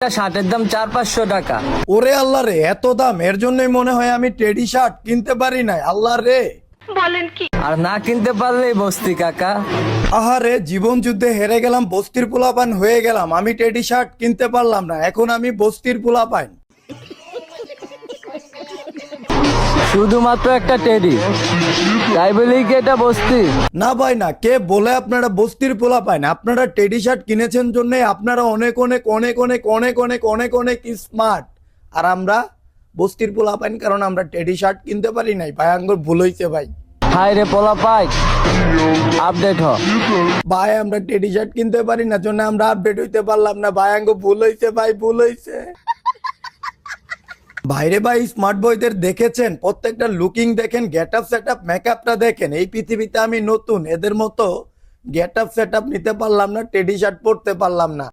শার্টের দাম 400-500 টাকা। ওরে আল্লাহ রে, এত দাম! এর জন্যই মনে হয় আমি টেডি শার্ট কিনতে পারি নাই। আল্লাহ রে, আর না কিনতে পারলেই বস্তি কাকা। আহারে, জীবন যুদ্ধে হেরে গেলাম, বস্তির পোলাপান হয়ে গেলাম। আমি টেডি শার্ট কিনতে পারলাম না, এখন আমি বস্তির পোলাপান। শুধুমাত্র একটা টেডি, তাই বলেই কি এটা বস্তি? না ভাই না, কে বলে আপনারা বস্তির পোলা পায় না? আপনারা টেডি শার্ট কিনেছেন জন্য আপনারা অনেক অনেক অনেক অনেক অনেক অনেক অনেক অনেক স্মার্ট। আর আমরা বস্তির পোলা পাইন কারণ আমরা টেডি শার্ট কিনতে পারি নাই। ভাই আঙ্গুর ভুল হইছে ভাই। হাই রে পোলা পাই, আপডেট হ। ভাই আমরা টেডি শার্ট কিনতে পারি না জন্য আমরা আপডেট হইতে পারলাম না। ভাই আঙ্গুর ভুল হইছে ভাই, ভুল হইছে। ভাইরে ভাই, স্মার্ট বয়দের দেখেছেন? প্রত্যেকটা লুকিং দেখেন, গেট আপ সেট আপ, মেকআপটা দেখেন। এই পৃথিবীতে আমি নতুন, এদের মতো গেট আপ সেট আপ নিতে পারলাম না, টেডি শার্ট পরতে পারলাম না।